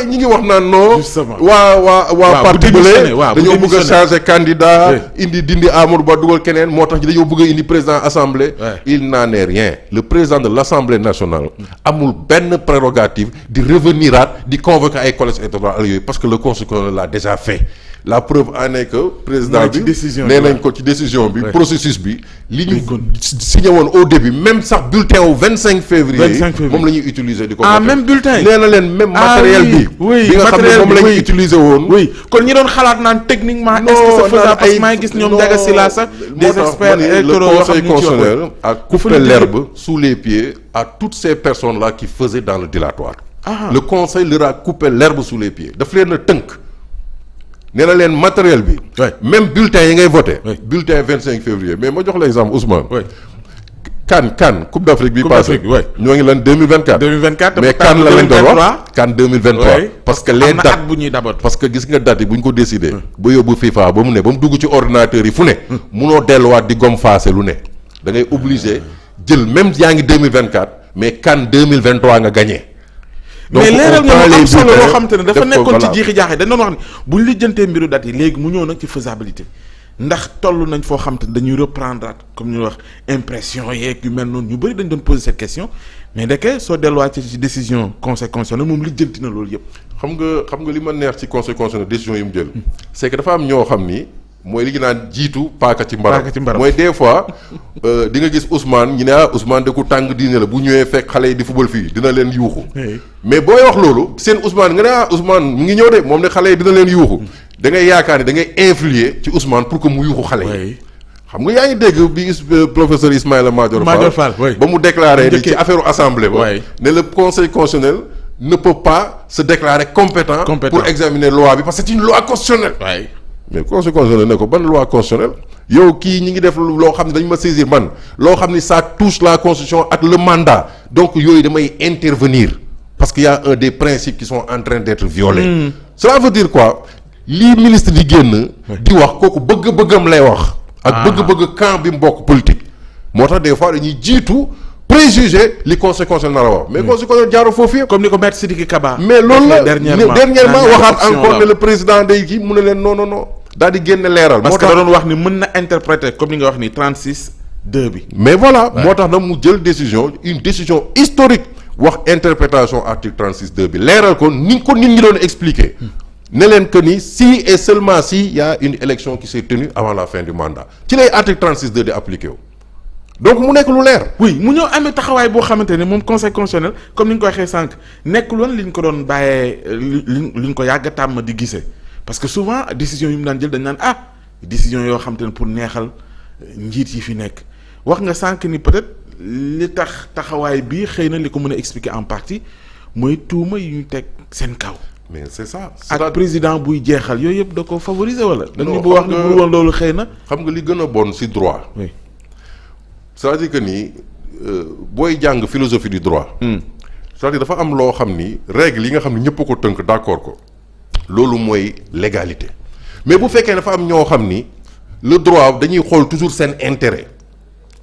waaye ñi ngi wax naan non. waa parti bële dañoo bëgg a changer candidat. indi dindi Amadou Ba dugal keneen moo tax dañoo bëgg a indi président assemblée. il n'en est rien le président de l'Assemblée nationale. amul benn prérogative di reveniraat di convoquer ay collèges électoraux yooyu parce que le conseil constitutionnel l'a déjà fait. la preuve en est que président bi nee nañ ko ci décision bi processus bi li ñu signé woon au début même sax bulletin wu 25 février moom la ñuy utiliser di ko même bulletin nee na leen même matériel bi bi nga xam ne moom la ñuy utiliser woon kon ñi doon xalaat naan techniquement est-ce que c'est faisable parce que maa ngi gis ñoom Ndiaga Sylla sax des experts électoraux yoo xam le conseil constitutionnel a coupé l'herbe sous les pieds à toutes ces personnes là qui faisaient dans le dilatoire le conseil leur a coupé l'herbe sous les pieds daf leen a tënk nee na leen matériel bi. même bulletin yi ngay voté. bulletin 25 février mais ma jox la exemple Ousmane. CAN Coupe d'Afrique bi passé. ñoo ngi lan 2024. mais CAN la lañ doon wax CAN 2023. parce que les dates bu ñuy dabat parce que gis nga date yi bu ñu ko décidé. ba yóbbu FIFA ba mu ne ba mu dugg ci ordinateur yi fu ne. munoo delluwaat di gom faase lu ne. da ngay obligé jël même yaa ngi 2024 mais CAN 2023 nga gagné. mais leeral nga mu am solo loo xam te ne dafa nekkoon ci jiixi jaaxe dañ doon wax ni bu ñu lijjantee mbiru date yi léegi mu ñëw nag ci faisabilité ndax toll nañ foo xam te ne dañuy reprendre comme ñu wax impression yeeg yu mel noonu ñu bëri dañ doon poser cette question mais ndeke soo delluwaatee ci décision conseil constitutionnel moom lijjanti na loolu yëpp. xam nga li ma neex ci conseil constitutionnel décision yi mu jël. c'est que dafa am ñoo xam ni mooy li ñu naan jiitu paaka ci mbaram mooy des fois di nga gis Ousmane ñu ne Ousmane de ku tàng diine la bu ñëwee fekk xale yi di football fii dina leen yuuxu mais booy wax loolu seen Ousmane nga ne Ousmane mu ngi ñëw de moom ne xale yi dina leen yuuxu da ngay yaakaar ne da ngay influer ci Ousmane pour que mu yuuxu xale yi xam nga yaa ngi dégg bi professeur Ismaïla Madior Fall ba mu déclaré ni ci affaire assemblée ba ne le conseil constitutionnel ne peut pas se déclarer compétent pour examiner loi bi parce que c'est une loi constitutionnelle mais conseil constitutionnel ne ko ban loi constitutionnelle yow kii ñi ngi def loo xam ne dañu ma saisir man loo xam ni ça touche la constitution ak le mandat donc yooyu damay intervenir parce qu'il y a un des principes qui sont en train d'être violés cela veut dire quoi lii ministre di génn di wax kooku bëgg-bëggam lay wax ak bëgg-bëgg camp bi mu bokk politique moo tax des fois dañuy jiitu préjugé li conseil constitutionnel nar a wax mais conseil constitutionnel jaaroo foofu yëpp comme ni ko maître Sidiki Kaba mais loolu la dernièrement waxaat encore ne le président day kii mu ne leen non daal di génne leeral. parce que da doon wax ni mën na interpréter comme ni nga wax ni 36-2 bi. mais voilà moo tax nag mu jël décision une décision historique wax interprétation article 36-2 bi leeral ko ni ko nit ñi doon expliquer. ne leen que ni si et seulement si y a une élection qui s'est tenue avant la fin du mandat ci lay article 36-2 di appliqué wu. donc mu nekk lu leer. oui mu ñëw amee taxawaay boo xamante ne moom conseil constitutionnel comme ni ñu ko waxee sànq nekkul woon li ñu ko doon bàyyee li ñu ko yàgg a tàmm di gisee. parce que souvent décision yi mu daan jël dañ naan décision yoo xam te ne pour neexal njiit yi fi nekk wax nga sànq ni peut-être li tax taxawaay bi xëy na li ko mën a expliquer en partie mooy tuuma yi ñu teg seen kaw. mais c'est ça. ak président buy jeexal yooyu yëpp da ko favoriser wala. dañu bu wax ni bu woon loolu xëy na. xam nga li gën a bon ci droit. oui c'est-à-dire que ni booy jàng philosophie du droit. c'est-à-dire dafa am loo xam ni règle yi nga xam ni ñëpp ko tënk d'accord ko. loolu mooy légalité mais bu fekkee dafa am ñoo xam ni le droit dañuy xool toujours seen intérêt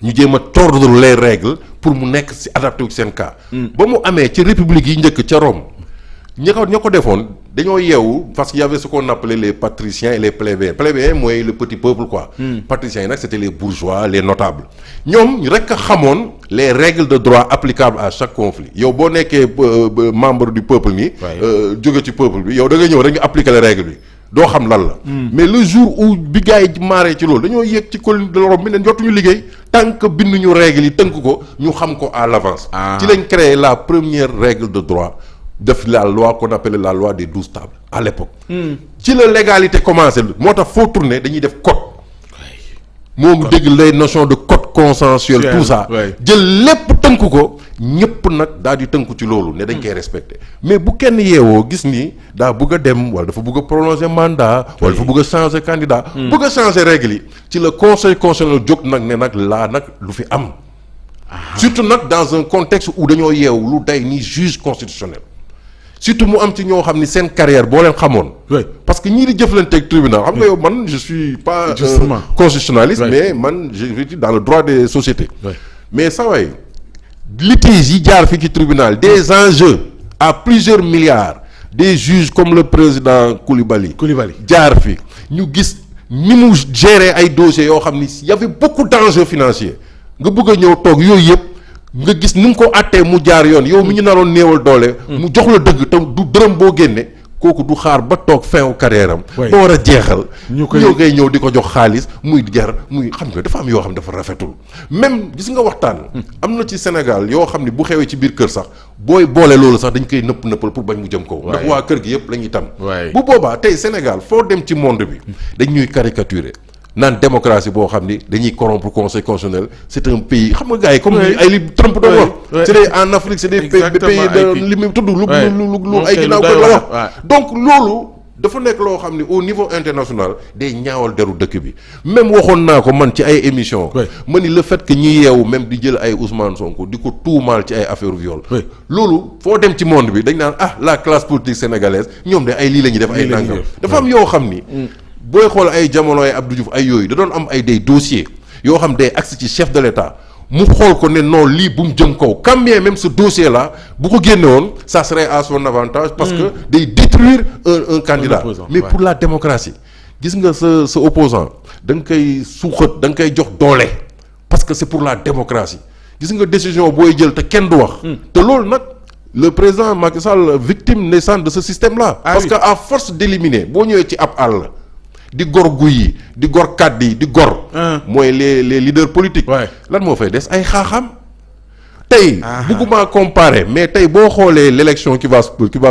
ñu jéem a tordre les règles pour mu nekk ci adapté wu seen cas. ba mu amee ci république yi njëkk ca Rome ña ko defoon dañoo yeewu parce qu'il y avait ce qu'on appelait les patriciens et les plébéiens plébéiens mooy le petit peuple quoi. Patriciens yi nag c'était les bourgeois les notables ñoom rekk a xamoon les règles de droit applicables à chaque conflit yow boo nekkee membre du peuple nii. jóge ci peuple bi yow da nga ñëw rek nga appliquer les règles bi doo xam lan la. mais le jour où bi gars yi maaree ci loolu dañoo yéeg ci colline de Rome bi ne jotuñu liggéey tant que binduñu règles yi tënk ko ñu xam ko à l'avance. ci lañ créé la première règle de droit. def la loi qu'on appelle la loi des 12 tables à l'époque ci la légalité commencé moo tax foo tourner dañuy def code moo ngi dégg les notions de code consensuel tout ça jël lépp tënk ko ñëpp nag daal di tënku ci loolu ne dañ koy respecter mais bu kenn yeewoo gis ni daa bëgg a dem wala dafa bëgg a prolonger mandat wala dafa bëgg a changer candidat bëgg a changer règle yi ci le conseil constitutionnel jóg nag ne nag laa nag lu fi am surtout nag dans un contexte où dañoo yeewu lu day ni juge constitutionnel surtout mu am ci ñoo xam ni seen carrière boo leen xamoon. parce que ñii di jëflanteeg tribunal xam nga yow man je suis pas constitutionnaliste mais man je vis dans le droit des sociétés. mais saa waay litige yi jaar fii ci tribunal des enjeux à plusieurs milliards des juges comme le président Coulibaly jaar fi ñu gis ni mu gérer ay dossiers yoo xam ni y avait beaucoup d'enjeux financiers nga bëgg a ñëw toog yooyu yëpp nga gis ni mu ko àttee mu jaar yoon yow mi ñu naroon néewal doole. mu jox la dëgg te du dërëm boo génne kooku du xaar ba toog fin wu carrière am. ba war a jeexal. ñoo koy ñëw di ko jox xaalis muy jar muy xam nga dafa am yoo xam dafa rafetul même gis nga waxtaan. am na ci Sénégal yoo xam ne bu xewee ci biir kër sax booy boole loolu sax dañ koy nëppal pour bañ mu jëm kaw. ndax waa kër gi yëpp la ñuy tam. bu boobaa tey Sénégal foo dem ci monde bi dañ ñuy caricaturer. naan démocratie boo xam ni dañuy corrompre conseil constitutionnel c'est un pays xam nga gars yi comme ay li Trump doon wax c'est des en Afrique c'est des pays de li muy tudd lu ay ginnaaw ko la wax donc loolu dafa nekk loo xam ni au niveau international day ñaawal deru dëkk bi même waxoon naa ko man ci ay émission ma ni le fait que ñi yeewu même di jël ay Ousmane Sonko di ko tuumaal ci ay affaire viol loolu foo dem ci monde bi dañ naan la classe politique sénégalaise ñoom de ay lii la ñuy def ay nangam dafa am yoo xam ni booy xool ay jamono ay Abdou Diouf ay yooyu da doon am ay des dossiers yoo xam day agsi ci chef de l'État mu xool ko ne non lii bu mu jëm kaw quand bien même ce dossier là bu ko génne woon ça serait à son avantage parce que day détruire un candidat mais pour la démocratie gis nga sa opposant da nga koy suuxat da nga koy jox doole parce que c'est pour la démocratie gis nga décision booy jël te kenn du wax te loolu nag le président Macky Sall victime naissante de ce système là parce que à force d'éliminer boo ñëwee ci ab àll di gor guy yi di gor kàddu yi di gor. mooy les leaders politiques. lan moo fay des ay xaaxam. tey bëgguma comparer mais tey boo xoolee l'élection qui va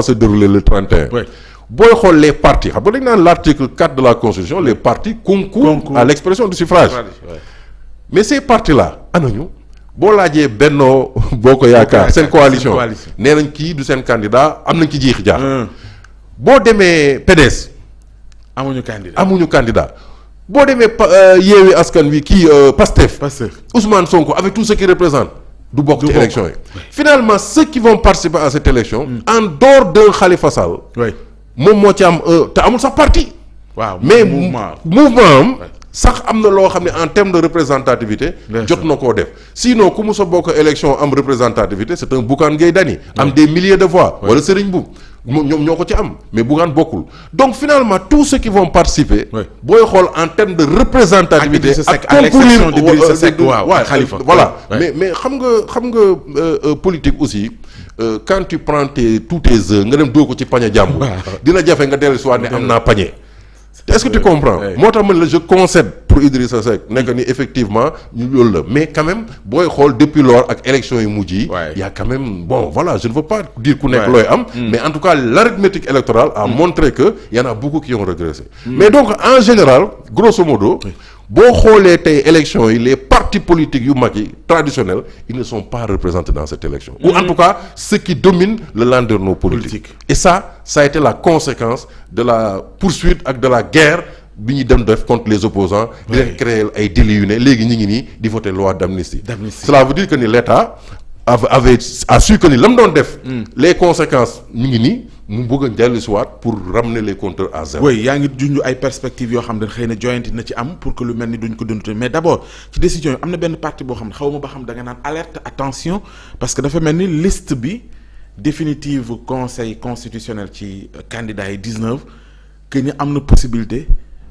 se dérouler le 31. booy xool les partis xam nga dañu naan l'article 4 de la constitution les partis concourent à l'expression du suffrage. mais ces partis là anañu boo laajee Benno Bokk Yaakaar seen coalition nee nañ kii du seen candidat am nañ ci jiix jaax. boo demee PDS. amuñu candidat boo demee Yewwi Askan Wi kii Pastef Ousmane Sonko avec tout ce qu'il représente du bokk ci élection yi finalement ceux qui vont participer à cette élection en dehors de Khalifa Sall moom moo ci am te amul sax parti mais mouvement am sax am na loo xam ne en termes de représentativité jot na koo def sinon ku mu sa bokk élection am représentativité c'est un Bougane Gueye Dany am des milliers de voix wala Serigne Mboup ñoom ñoo ko ci am mais Bougane bokkul donc finalement tous ceux qui vont participer booy xool en termes de représentativité ak concourir Khalifa voilà mais xam nga politique aussi quand tu prends tous tes œufs nga dem doo ko ci pañe jàmbur dina jafe nga dellu si waat ne am naa pañe est-ce que tu comprends moo tax man la je concède pour Idrissa Seck nekk ni effectivement ñu loolu la mais quand même booy xool depuis lors ak élection yu mujj yi y a quand même bon voilà je ne veux pas dire ku nekk looy am mais en tout cas l'arithmétique électorale a montré que y en a beaucoup qui ont régressé mais donc en général grosso modo boo xoolee tey élection yi les partis politiques yu mag yi traditionnels ils ne sont pas représentés dans cette élection ou en tout cas ceux qui dominent le landerneau politique et ça a été la conséquence de la poursuite ak de la guerre bi ñu dem def contre les opposants di leen créer ay délits yu ne léegi ñu ngi nii di voter loi d'amnistie cela veut dire que ni l'État a su que ni la mu doon def les conséquences ñu ngi nii mu bëgg a dellu si waat pour ramener les compteurs à zéro. oui yaa ngi junj ay perspectives yoo xam ne xëy na joyanti na ci am pour que lu mel ni duñ ko dund mais d'abord ci décision yi am na benn parti boo xam ne xaw ma ba xam da nga naan alerte attention parce que dafa mel ni liste bi définitive conseil constitutionnel ci candidats yi 19 que ni am na possibilité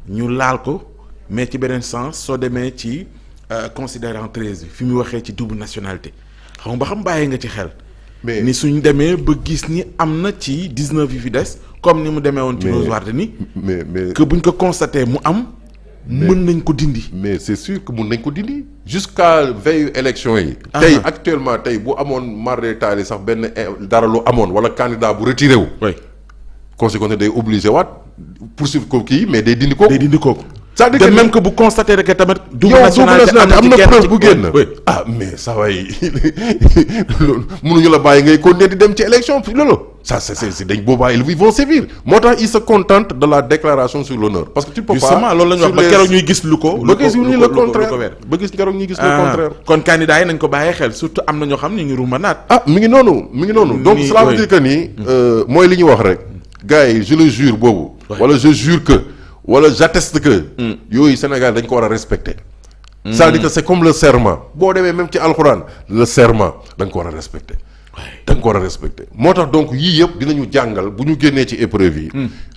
ñu laal ko mais ci beneen sens soo demee ci considérant 13 bi fi mu waxee ci double nationalité xaw ma ba xam bàyyi nga ci xel. mais ni suñ demee ba gis ni am na ci 19 yi fi des comme ni mu demee woon ci Rose Wardini mais que buñ ko constaté mu am mën nañ ko dindi mais c'est sûr que mën nañ ko dindi jusqu'à veille élection yi tey actuellement tey bu amoon marre taali sax benn dara lu amoon wala candidat bu retiré wu conséquence day obligé waat poursuivre ko kii mais day dindi kooku c'est-à-dire que même que bu constaté rek tamit double nationalité am na preuve bu génn mais ça way mënuñu la bàyyi ngay continuer di dem ci élection loolu ça c'est dañ boobaa ils vont sévir moo tax ils se contentent de la déclaration sur l'honneur parce que tu peux pas justement loolu la ñu wax ba keroog ñuy gis lu ko ba gis ñu le contraire ba gis keroog ñuy gis le contraire kon candidat yi nañ ko bàyyee xel surtout am na ñoo xam ne ñu ngi rumanaat mi ngi noonu donc cela veut dire que ni mooy li ñu wax rek gars yi je le jure boobu wala je jure que wala j'atteste que yooyu Sénégal dañ ko war a respecter c'est-à-dire que c'est comme le serment boo demee même ci alxuraan le serment da nga ko war a respecter da nga ko war a respecter moo tax donc yii yëpp dinañu jàngal bu ñu génnee ci épreuve yi.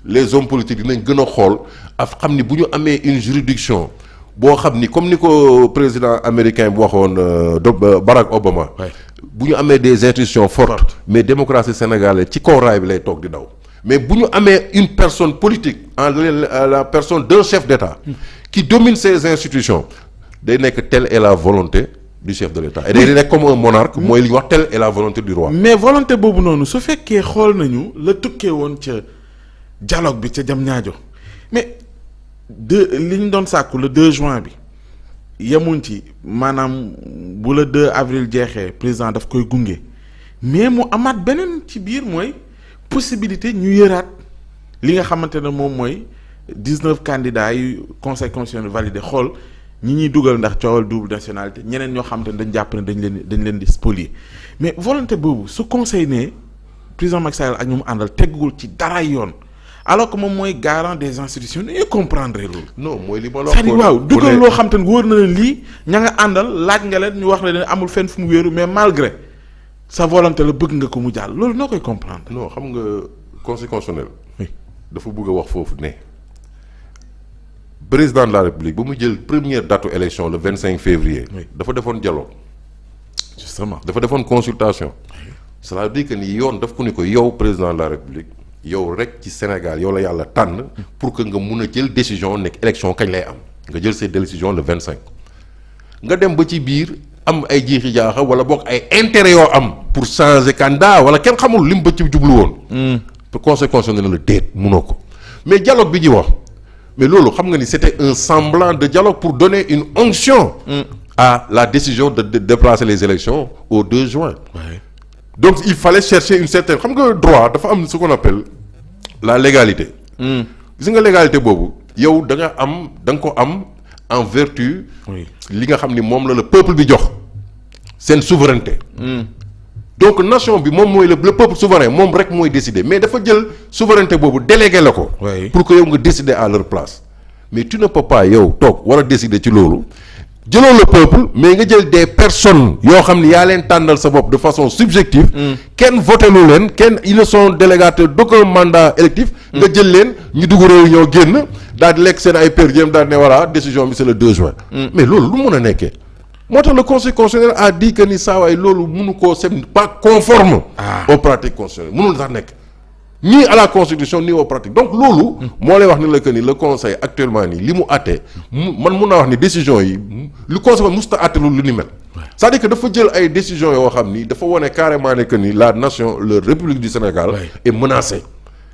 les hommes politiques dinañ gën a xool af xam ni bu ñu amee une juridiction boo xam ni comme ni ko président américain bu waxoon Barack Obama. bu ñu amee des institutions fortes mais démocratie sénégalaise ci kaw raay bi lay toog di daw. mais bu ñu amee une personne politique en la personne d'un chef d'État qui domine ces institutions day nekk telle est la volonté du chef de l'État et day nekk comme un monarque mooy li ñuy wax telle est la volonté du roi. mais volonté boobu noonu su fekkee xool nañu la tukkee woon ca dialogue bi ca Diamniadio mais li ñu doon sàkku le 2 juin bi yemuñ ci maanaam bu le 2 avril jeexee président daf koy gunge mais mu amaat beneen ci biir mooy possibilité ñu yëraat li nga xamante ne moom mooy 19 candidats yu conseil constitutionnel validé xool ñi ñuy dugal ndax coowal double nationalité ñeneen ñoo xamante ne dañ jàpp ne dañ leen di spolier mais volonté boobu su conseil ne président Macky Sall ak ñu mu àndal teggul ci dara yoon alors que moom mooy garant des institutions ni ñuy comprendre loolu. non mooy li ma la c'est-à-dire waaw dugal loo xam te ne wóor na leen lii ña nga àndal laaj nga leen ñu wax ne amul fenn fu mu wéeru mais malgré sa volonté la bëgg nga ko mu jàll loolu noo koy comprendre. non xam nga conseil constitutionnel. dafa bëgg a wax foofu ne président de la république ba mu jël première date élection le 25 février. dafa defoon dialogue. justement dafa defoon consultation. cela veut dire que ni yoon daf ko ni ko yow président de la république yow rek ci Sénégal yow la yàlla tànn pour que nga mun a jël décision nekk élection kañ lay am nga jël ces décisions le 25. nga dem ba ci biir am ay jiixi jaaxa wala boog ay intérêt yoo am pour changer candidat wala kenn xamul lim ba ci jublu woon. pour conseil constitutionnel la déet munoo ko mais dialogue bi ñuy wax mais loolu xam nga ni c'était un semblant de dialogue pour donner une onction. à la décision de déplacer les élections au 2 juin. Donc il fallait chercher une certaine xam nga droit dafa am ce qu'on appelle la légalité. gis nga légalité boobu yow da nga ko am en vertu. li nga xam ni moom la peuple bi jox seen souveraineté. donc nation bi moom mooy le peuple souverain moom rek mooy décider mais dafa jël souveraineté boobu délégué la ko. pour que yow nga décider à leur place. mais tu ne peux pas yow toog war a décider ci loolu. jëloo le peuple mais nga jël des personnes yoo xam ni yaa leen tànnal sa bopp de façon subjective. kenn voté lu leen kenn ils ne sont délégataires d'aucun mandat électif. nga jël leen ñu dugg réunion génn daal di lekk seen ay per diem daal di ne voilà décision bi c'est le 2 juin. mais loolu lu mun a nekkee. moo tax le conseil constitutionnel a dit que ni saa waay loolu mënu koo c'est pas conforme. aux pratiques constitutionnelles mënul sax nekk. ni à la constitution ni aux pratiques donc loolu. moo lay wax ni la que ni le conseil actuellement nii li mu àtte man mun naa wax ni décision yi lu conseil musta àtte lu ni mel. c'est-à-dire que dafa jël ay décisions yoo xam ni dafa wane carrément ne que ni la nation la république du Sénégal. est menacée.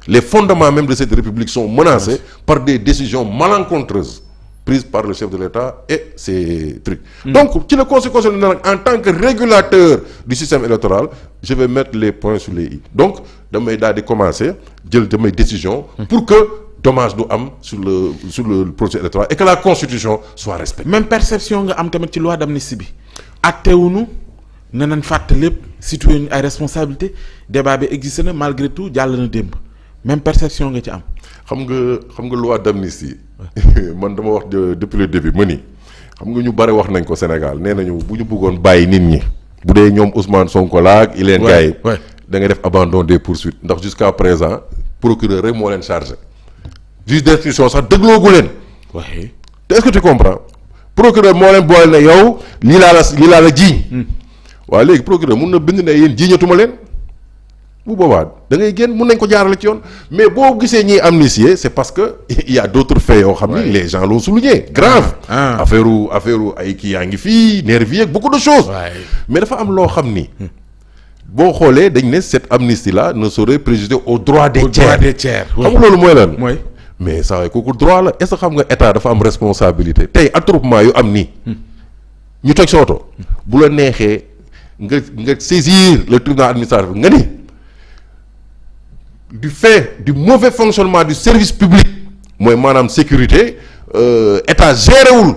les fondements même de cette république sont menacés par des décisions malencontreuses prises par le chef de l'État et ses trucs. Donc ci le conseil constitutionnel en tant que régulateur du système électoral je vais mettre les points sur les i donc damay daal di commencer jël damay décision pour que dommage du am sur le processus électoral et que la constitution soit respectée. même perception nga am tamit ci loi d'amnistie bi attewuñu ne nañ fàtte lépp situé ñu ay responsabilité débat bi existé na malgré tout jàll na démb même perception nga ci am. xam nga loi d'amnistie man dama wax depuis le début ma ni xam nga ñu bari wax nañ ko Sénégal nee nañu bu ñu bëggoon bàyyi nit ñi bu dee ñoom Ousmane Sonko la ak Hélène Gaye da ngay def abandon des poursuites ndax jusqu'à présent procureur rek moo leen chargé juge d'instruction sax dégloogu leen. te est-ce que tu comprends procureur moo leen boole ne yow lii laa la jiiñ. waaw léegi procureur mun na bind ne yéen jiiñatuma leen. bu boobaa da ngay génn mun nañ ko jaarale ci yoon mais boo gisee ñiy amnistier c'est parce que il y a d'autres faits yoo xam ni les gens l'ont souligné grave affaire ay kii yaa ngi fii nervi ak beaucoup de choses mais dafa am loo xam ni boo xoolee dañ ne cette amnistie là ne saurait préjuger au droit des tiers xam nga loolu mooy lan mais saa waay kooku droit la est-ce que xam nga état dafa am responsabilité tey attroupement yu am nii ñu toj sa oto bu la neexee nga saisir le tribunal administratif nga ni du fait du mauvais fonctionnement du service public mooy maanaam sécurité état gérewul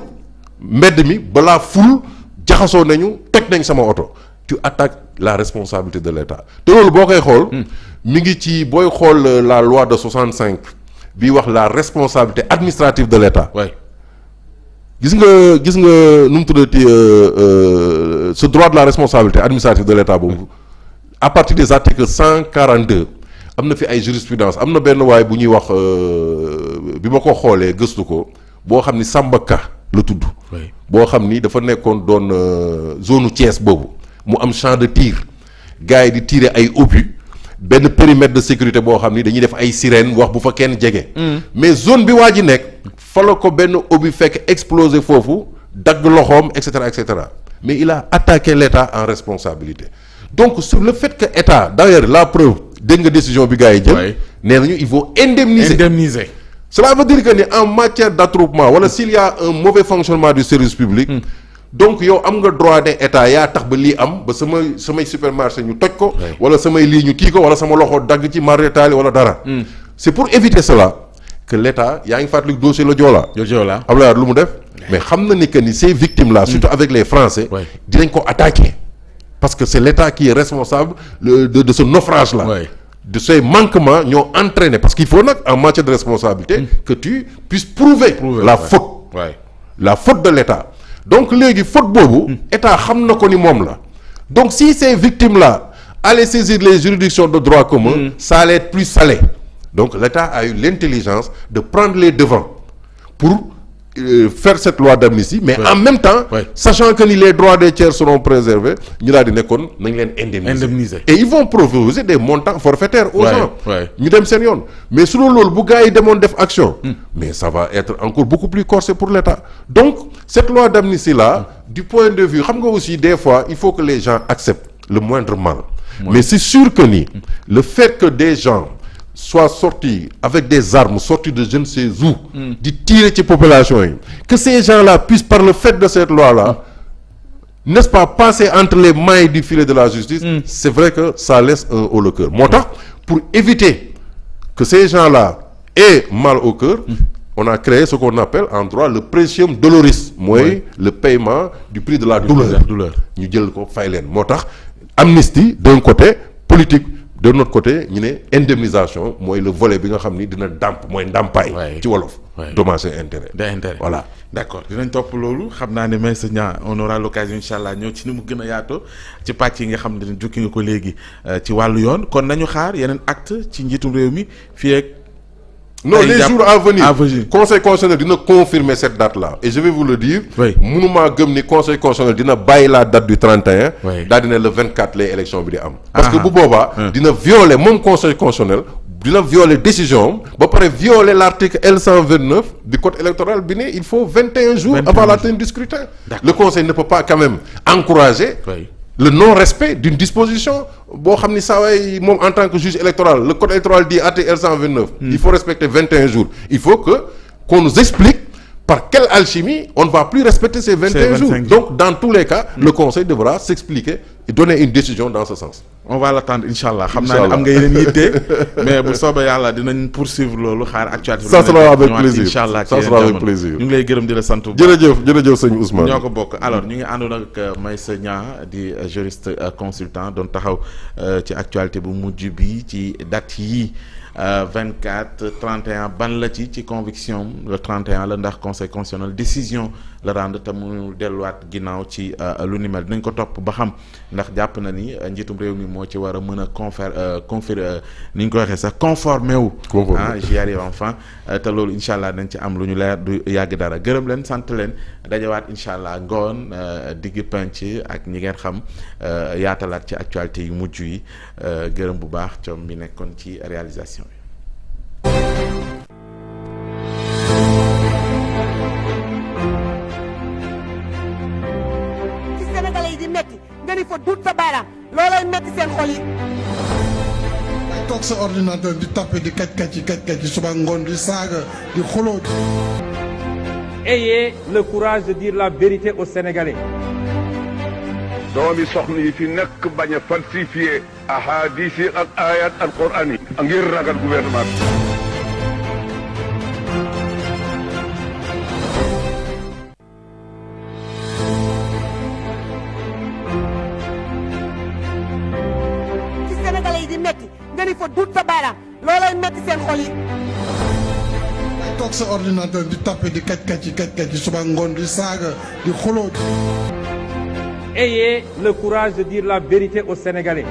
mbedd mi balaa ful jaxasoo nañu toj nañ sama oto tu attaques la responsabilité de l'état te loolu boo koy xool mi ngi ci booy xool la loi de 65 bi wax la responsabilité administrative de l'état gis nga nu mu tuddati ce droit de la responsabilité administrative de l'état boobu à partir des articles 142 am na fi ay jurisprudence am na benn waay bu ñuy wax bi ma ko xoolee gëstu ko boo xam ni Samba Ka la tudd. boo xam ni dafa nekkoon doon zone Thiès boobu mu am champ de tir gars yi di tirer ay obus benn périmètre de sécurité boo xam ni dañuy def ay sirène wax bu fa kenn jege. mais zone bi waa ji nekk fa la ko benn obus fekk explosé foofu dagg loxoom et cetera et cetera mais il a attaqué l'État en responsabilité donc sur le fait que État d'ailleurs la preuve dégg nga décision bi gars yi jël. nee nañu il faut indemniser. Cela veut dire que ni en matière d'attroupement wala s'il y a un mauvais fonctionnement du service public. donc yow am nga droit ne état yaa tax ba lii am ba samay supermarché ñu toj ko. wala samay lii ñu kii ko wala sama loxo dagg ci marché taali wala dara. c'est pour éviter cela que l'état yaa ngi fàttali dossier la Joola. Abdoulaye lu mu def. mais xam na ni que ni ces victimes là. surtout avec les Français. dinañ ko attaquer. parce que c'est l'état qui est responsable de ce naufrage là. de ces manquements ñoo entraîné parce qu'il faut nag en matière de responsabilité. que tu puisses prouver la faute. la faute de l'état. donc léegi faute boobu. état xam na ko ni moom la. donc si ces victimes là allaient saisir les juridictions de droit commun. ça allait être plus salé. donc l'état a eu l'intelligence de prendre les devants pour faire cette loi d'amnistie mais en même temps sachant que ni les droits des tiers seront préservés ñu daal di nekkoon nañ leen indemniser et ils vont proposer des montants forfaitaires aux gens ñu dem seen yoon mais su loolu bu gars yi demoon def action mais ça va être encore beaucoup plus corsé pour l'État donc cette loi d'amnistie là du point de vue xam nga aussi des fois il faut que les gens acceptent le moindre mal mais c'est sûr que ni le fait que des gens soient sortis avec des armes sortis de je ne sais où di tirer ci population yi que ces gens-là puissent par le fait de cette loi-là n'est-ce pas passer entre les mailles du filet de la justice c'est vrai que ça laisse un haut le cœur moo tax pour éviter que ces gens-là aient mal au cœur on a créé ce qu'on appelle en droit le praesium doloris mooy le paiement du prix de la douleur ñu jël ko fay leen moo tax amnistie d'un côté politique de notre côté ñu ne indemnisation mooy le volet bi nga xam ni dina dàmp mooy ndàmpaay ci wolof dommages et intérêts voilà d'accord dinañ topp loolu xam naa ne Meissa Niang on aura l'occasion incha allah ñëw ci ni mu gën a yaatoo ci pàcc yi nga xam ne jukki nga ko léegi ci wàllu yoon kon nañu xaar yeneen acte ci njiitum réew mi fii ak non les jours à venir conseil constitutionnel dina confirmer cette date là et je vais vous le dire mënumaa gëm ni conseil constitutionnel dina bàyyi la date du 31 daal dina le 24 les élections bi di am parce que bu boobaa dina violer moom conseil constitutionnel dina violer décision ba pare violer l'article L129 du code électoral bi ne il faut 21 jours avant la tenue du scrutin le conseil ne peut pas quand même encourager le non-respect d'une disposition boo xam ni saa waay moom en tant que juge électoral le code électoral dit article L129 il faut respecter 21 jours il faut qu'on nous explique par quelle alchimie on ne va plus respecter ces 21 jours donc dans tous les cas le conseil devra s'expliquer et donner une décision dans ce sens on va l'attendre inchallah xam naa ne am nga yeneen yitte mais bu soobee yàlla dinañ poursuivre loolu xaar actualité ça sera avec plaisir inchallah ça sera avec plaisir ñu ngi lay gërëm di la sant jërëjëf sëñ Ousmane ñoo ko bokk alors ñu ngi àndoon ak Meissa Niang di juriste consultant doon taxaw ci actualité bu mujj bi ci date yi 24 31 ban la ci conviction le 31 la ndax conseil constitutionnel décision la rendre te mu delluwaat ginnaaw ci lu ni mel dinañ ko topp ba xam ndax jàpp na ni njiitum réew mi moo ci war a mën a conférer ni ñu ko waxee sax conformé wu j'y arrive enfin te loolu incha allah dañ ci am lu ñu leer du yàgg dara gërëm leen sant leen dajawaat incha allah ngoon digg penc ak ñi ngeen xam yaatalaat ci actualité yu mujj yi gërëm bu baax coom bi nekkoon ci réalisation bi. ci Sénégalais yi di metti nga ni fa dut sa baaraam loolooy metti seen xol yi. ay toog sa ordinateur di tapé di kaj yi suba ngoon di saaga di xuloo. Ayez le courage de dire la vérité aux Sénégalais. doomi soxna yi fi nekk bañ a falsifier ahadis yi ak ayat alquran yi ngir ragal gouvernement bi. ci Sénégalais yi di metti nga ni fa dut sa baaraam loolooy metti seen xol yi. ay toog sa ordinateur di tapé di kaj yi suba ngoon di saaga di xuloo. Ayez le courage de dire la vérité aux Sénégalais.